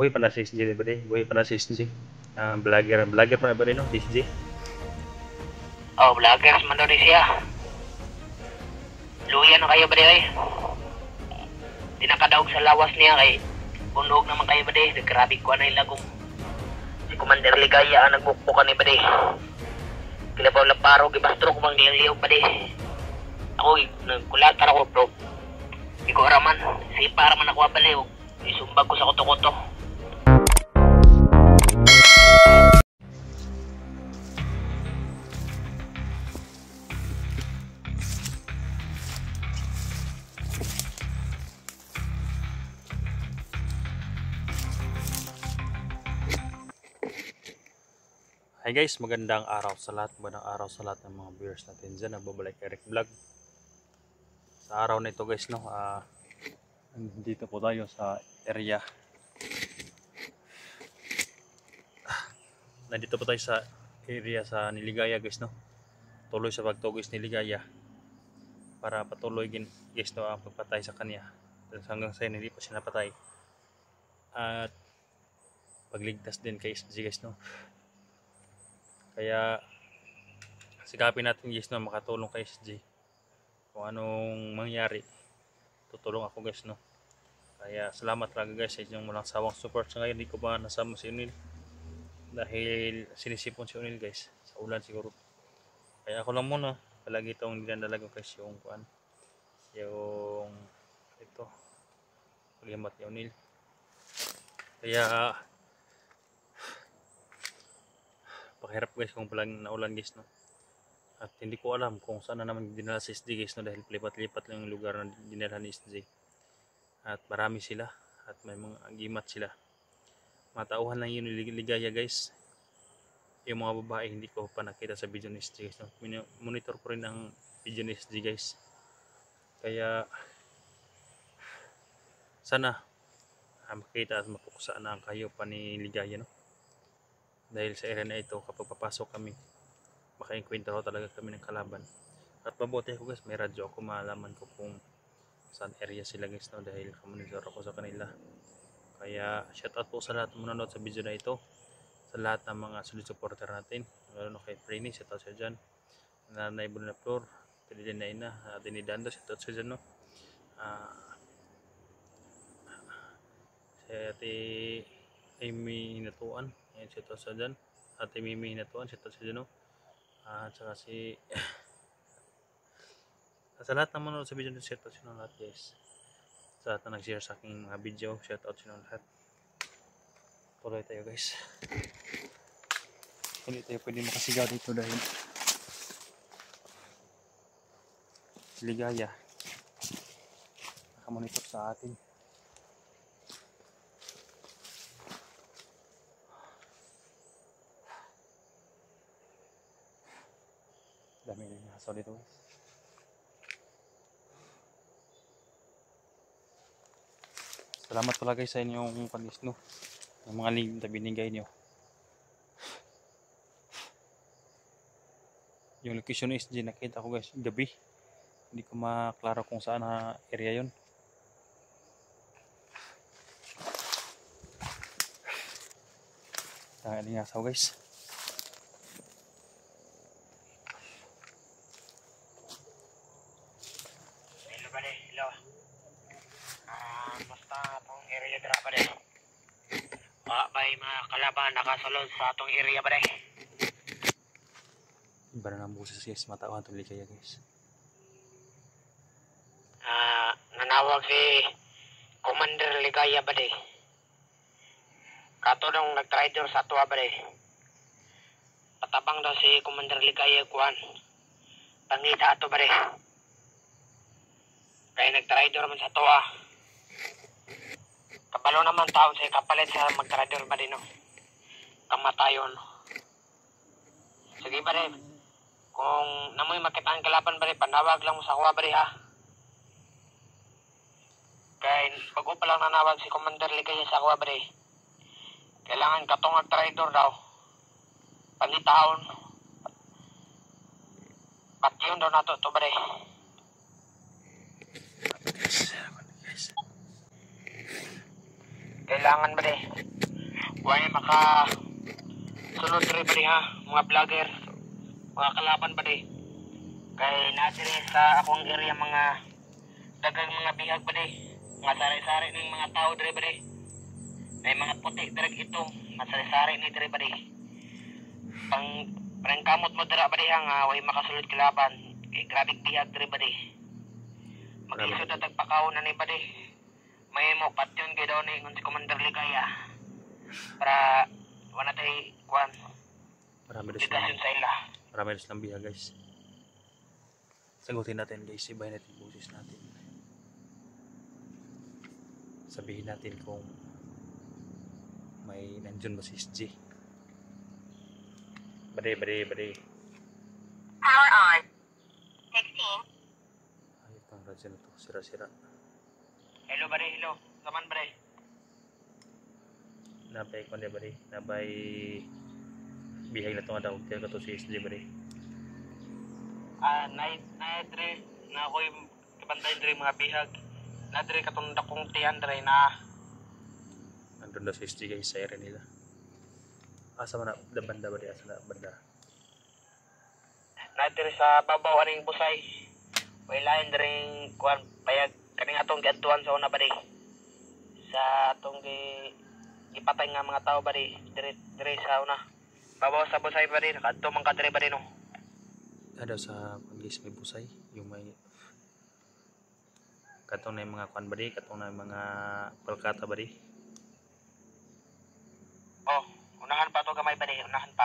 Buhay pa na si SJ ba di? Buhay pa na si SJ. Vlogger pa na ba rin no? Si SJ? Oh, vloggers man daw rin siya. Luya na kayo ba di ay? Di nakadaog sa lawas niya kay bunog naman kayo ba di? Grabe ko na ilagong. Si Commander Ligaya ang nagbukbukan ni ba di? Kilabaw laparo, gibastro ko bang liyaw ba di? Ako, nagkulatar ako bro. Di ko araman, sipa araman ako ba di? Isumbag ko sa koto-koto. Hi guys, magandang araw sa lahat ng mga viewers natin dyan. Nagbabalik Eric Vlog. Sa araw na ito guys, no, dito po tayo sa area. Nandito po tayo sa area sa Niligaya guys, no. Tuloy sa pagtugis ni Ligaya para patuloy guys, no, ang pagpatay sa kanya. Hanggang sa hindi pa siya napatay. At pagligtas din kay SG guys, no. Kaya sikapin natin guys, no, makatulong kay SG. Kung anong mangyari, tutulong ako guys, no. Kaya salamat talaga guys sa inyong walang sawang support. Sa ngayon hindi ko ba nasama si Unil dahil sinisipon si Unil guys sa ulan siguro. Kaya ako lang muna palagi itong dinadala ko guys yung ito paghimat ni Unil. Kaya pakahirap guys kung palang naulan guys, no. At hindi ko alam kung saan na naman dinala si SJ guys, no, dahil lipat-lipat lang yung lugar na dinala ni SJ. At marami sila at may mga agimat sila. Matauhan lang yun Ligaya guys. Yung mga babae hindi ko pa nakita sa video ni SJ guys, no. Monitor ko rin ang video ni SJ guys. Kaya sana makita at mapukusaan na ang kayo pa ni Ligaya, no. Dahil sa area na ito, kapag papasok kami, makainkwento talaga kami ng kalaban. At mabuti ako guys, may radyo ako, malaman ko kung saan area sila guys, no, dahil kamonitor ako sa kanila. Kaya shout out po sa lahat ng manonood sa video na ito, sa lahat ng mga solid supporter natin, lalo na kay Preni, shout out siya dyan, Nanay Bulina Flor, Pililin na Ina, Dini Dando, shout out siya dyan, no. Si Ate Amy Hinatuan, ayan, shout out siya dyan. Ate Mimi Hinatuan, shout out siya dyan, no. At saka sa lahat ng manonood sa video nito, shout out siya ng lahat guys. Sa lahat na nag-share sa aking mga video, shout out siya ng lahat. Tuloy tayo guys. Hindi tayo pwede makasigaw dito dahil Ligaya nakamonitor sa atin. Dami na yung hassle dito guys. Salamat pala guys sa inyong panis, no, yung mga link na binigay nyo. Yung location ng SG nakita ko guys gabi, hindi ko maklaro kung saan na area yun. Tangan nga saw guys. Hello. Basta atong area dira ba de? May mga kalaban nakasulod sa atong area ba de? Iba na ng boses guys, matawan tuloy kaya guys. Nanawag si Commander Ligaya ba de? Kato nung nag-trader sa ato ba de? Patabang daw si Commander Ligaya kuan. Pangita ato ba de? Kaya nag-trader man sa ato Kabalo naman taon sa kapalit sa mag-trader ba de, no? Kamatayon. Sige ba de? Kung namoy makita ang kalaban ba de, panawag lang mo sa kuha ba de ha? Kaya bago pa lang nanawag si Commander Ligaya sa kuha ba de, kailangan katong mag-trader daw. Pangitaon. Patyon daw nato to ba de? Kailangan ba wala maka sunod rin ba ha, mga vlogger, mga kalaban ba kay nadiri sa akong area mga dagang mga bihag ba mga sari-sari ng mga tao diri ba may mga puti direk ito, mga sari-sari ni diri ba parang kamot mo dira ba nga way makasulod kalaban kay grabe bihag diri ba mag-isod na tagpakaw na ni ba may mo patyon kay daw ni si Commander Ligaya para wala tayo kuhan Marami ligasyon sa ila. Marami rin silang biya guys. Sagutin natin guys, ibahin natin boses natin. Sabihin natin kung may nandyan ba si SG. Bade. Power on. 16. Ay, itong radyo na to, sira-sira. Hello bade, hello. Naman bade. Nabay ko na bade, nabay bihay na ito nga daw, kaya ka to si SG bade. Na-dre na ako'y kabantay dre mga bihag. Na-dre katong dakong tiyan dre na Nandun na si SG guys sa area nila. Asa man na banda bade, asa na banda. na-dre sa babaw aning busay. Wala dre kuan payag kaning atong giadtuan sa una bade. Sa atong ipatay nga mga tao bade dire sa una. Babaw sa busay bade nakadto man ka dre bade no. Ada sa guys may busay, yung may katong na yung mga kwan badi, katong na yung mga palkata badi. Oh, unahan pa to gamay bade, unahan pa.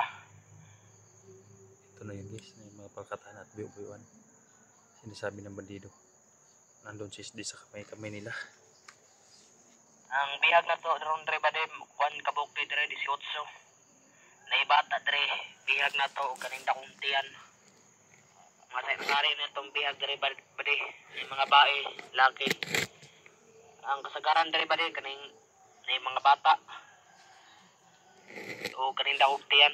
Ito na yun guys, na yung mga palkatahan at biyo-biyuan. Sinasabi ng bandido. Nandun si SD sa kamay nila. Ang bihag na to ron dre bade kwan kabuk dre 18. Naibata dre bihag na to kaning dakong tiyan. Mga sari na itong bihag dari bade ng mga bae, laki. Ang kasagaran dari bade kaning ng mga bata. O kaning dakugtian,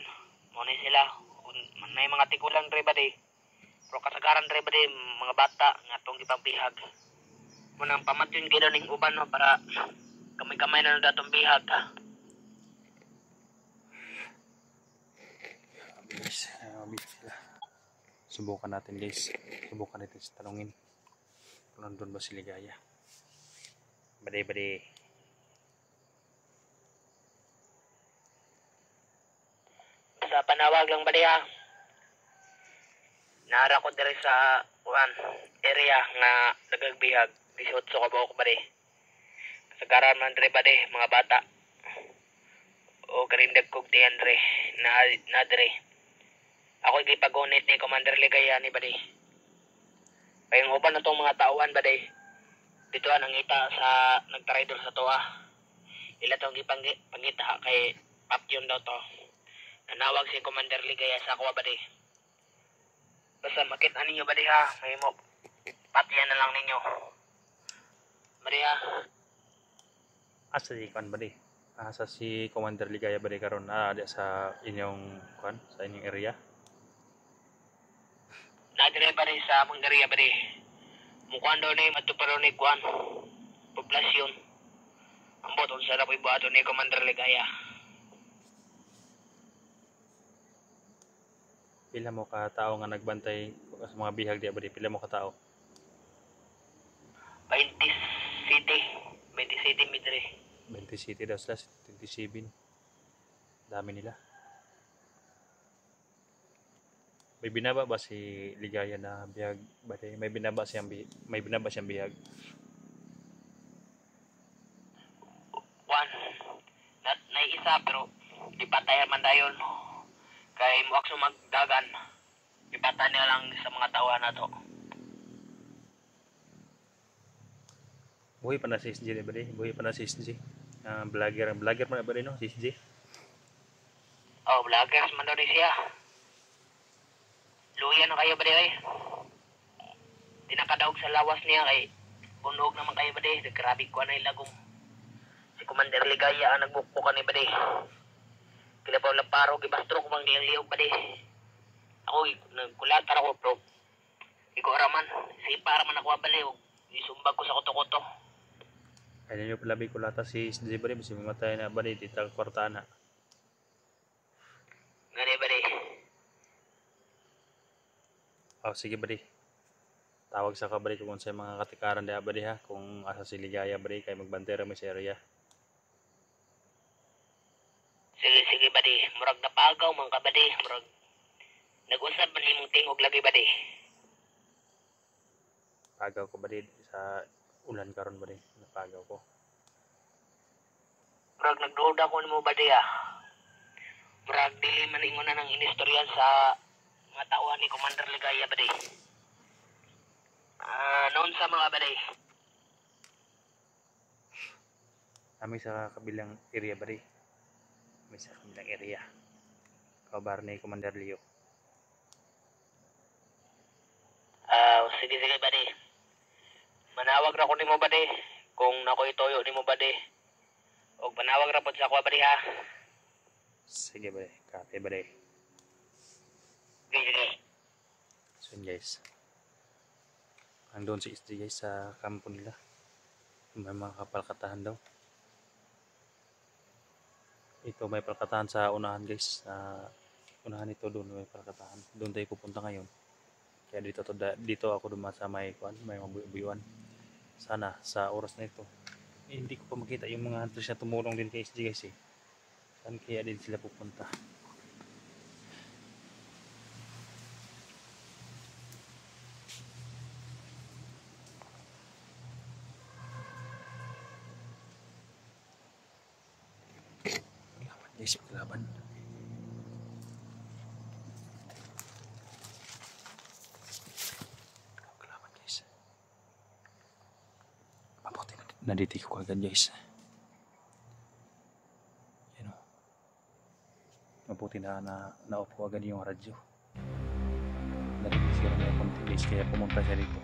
mo ni sila. May mga tigulang dari bade. Pero kasagaran dari bade mga bata nga itong ibang bihag. Munang pamatyon gila ning uban no para kamay-kamay na datong bihag. Mabilis sila. Subukan natin guys, subukan natin sa tanongin kung nandun ba si Ligaya. Bade. Sa panawag lang bade ha. Naara ko diri sa area nga nagagbihag 18 ka buok bade. Kasagaran man diri bade mga bata. O karindag kog tiyan dre na dre. Ako gipagunit ni Commander Ligaya ni bade. Kayong uban na tong mga tauhan bade. Dito ang ita sa nagtraidor sa toa. Ila tong gipangita kay Papyon daw to. Nanawag si Commander Ligaya sa ako bade. Basta makita ninyo bade ha, may mo patyan na lang ninyo. Bade ha. Asa si kwan bade? Asa si Commander Ligaya bade karon ada sa inyong kwan, sa inyong area? Nadire bade sa among area bade. Mukuan daw ni matuparo ni kuan poblasyon. Ambot unsa ra ibuhaton ni Commander Ligaya. Pila mo ka tao nga nagbantay sa mga bihag diya bade? Pila mo ka tao? 20 city midre. 20 city daw sila, 27. Dami nila. May binaba ba si Ligaya na bihag bade? May binaba siyang bihag. Juan, na isa pero di patayan man dayon. Kay muak magdagan. Ipatay niya lang sa mga tawa na to. Buhay pa na si SG bade? Buhay pa na si SG. Vlogger man na bade no si SG. Oh, vloggers man daw ni siya. Luya na kayo bade ay. Tinakadaog sa lawas niya kay bunog naman kayo bade. Grabe ko na ilagong. Si Commander Ligaya ang nagbukbukan ni bade. Kinabaw lang paro, gibastro ko mang liyog bade. Ako, nagkulatar ako bro. Ikaw raman, si para man ako bali. Isumbag ko sa koto-koto. Kaya nyo labi ko lata si SJ ba rin, kasi mamatay na ba rin, tita kwartana. Gani ba di? Oh, sige ba rin. Tawag sa kabari kung sa mga katikaran di abadi ha, kung asa si Ligaya ba rin, kay magbantera mo sa area. Sige ba di? Murag napagaw man ka ba di? Murag nag-usab man imong tingog labi ba di? Pagaw ko ba rin sa ulan karon ba rin, napagaw ko. Murag nagduda ko nimo ba di ah? Murag dili man ingon na ng inistoryan sa mga tauhan ni Commander Ligaya ba di? Noon sa mga ba di? Kami sa kabilang area ba rin. Kami sa kabilang area. Kabar ni Commander Leo. Sige ba di? Manawag ra ko nimo ba di? Kung nakoy toyo nimo ba di? Og panawag ra pod sa ako ba di ha? Sige ba rin, kape ba rin. Sige. So yun guys. Andun si SJ guys sa kampo nila. May mga kapalkatahan daw. Ito may palkatahan sa unahan guys. Unahan ito doon may palkatahan. Doon tayo pupunta ngayon. Kaya dito ako dumaan sa may mabuyuan. Sana sa oras na ito. Hindi ko pa makita yung mga hunters na tumulong din kay SJ guys eh. Saan kaya din sila pupunta? Guys, maglaban. Maglaban guys. Mabuti na naditi ko agad guys. Yan o. Mabuti na-off ko agad yung radyo. Narinig na yung konti guys, kaya pumunta siya dito.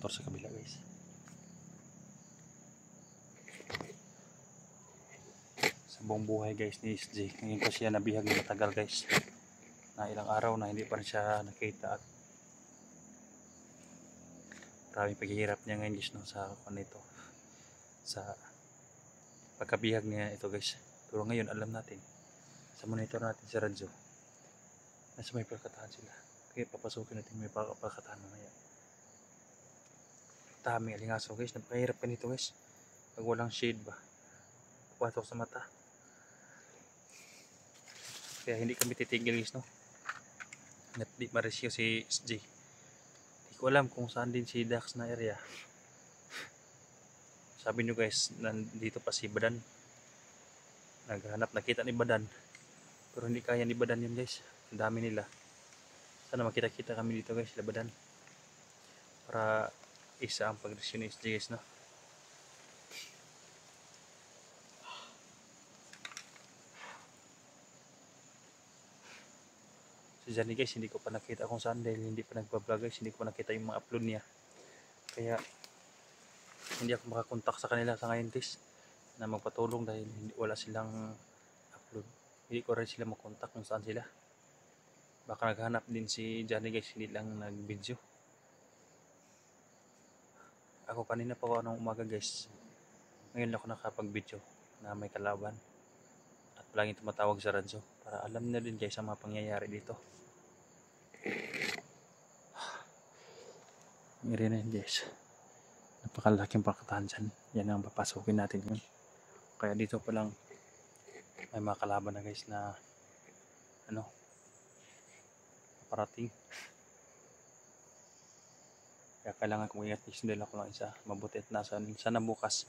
motor sa kabila guys. Sa buong buhay guys ni SJ, ngayon pa siya nabihag na matagal guys. na ilang araw na hindi pa rin siya nakita at maraming paghihirap niya ngayon guys, no, sa nito, sa pagkabihag niya ito guys. Pero ngayon alam natin sa monitor natin si Radyo nasa may pagkatahan sila, kaya papasukin natin may pagkatahan mamaya. Dami alingaso guys, napakahirap ka nito guys pag walang shade ba, papatok sa mata. Kaya hindi kami titigil guys, no, at di maresyo si SJ. Hindi ko alam kung saan din si Dax na area. Sabi nyo guys, nandito pa si Badan, naghanap, nakita ni Badan, pero hindi kaya ni Badan yun guys, ang dami nila. Sana makita-kita kami dito guys, sila Badan, para isa ang pagresyo ni SJ guys, no. Si Johnny guys, hindi ko pa nakita kung saan dahil hindi pa nagpa-vlog guys, hindi ko pa nakita yung mga upload niya. Kaya hindi ako makakontak sa kanila sa ngayon guys na magpatulong dahil wala silang upload. Hindi ko rin sila makontak kung saan sila. Baka naghanap din si Johnny guys, hindi lang nag-video. Ako kanina pa ako umaga guys, ngayon lang ako nakapag-video na may kalaban. At palaging tumatawag sa radyo para alam na din guys ang mga pangyayari dito. Meron na yun guys, napakalaking pagkatahan dyan. Yan ang papasukin natin yun. Kaya dito pa lang may mga kalaban na guys na ano, parating. Kaya kailangan kong ingat guys, dahil ako lang isa. Mabuti at sana bukas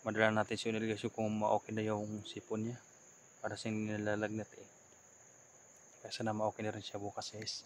madala natin si Unil guys kung ma-okay na yung sipon niya para siyang nilalagnat eh. Kaya sana ma-okay na rin siya bukas guys.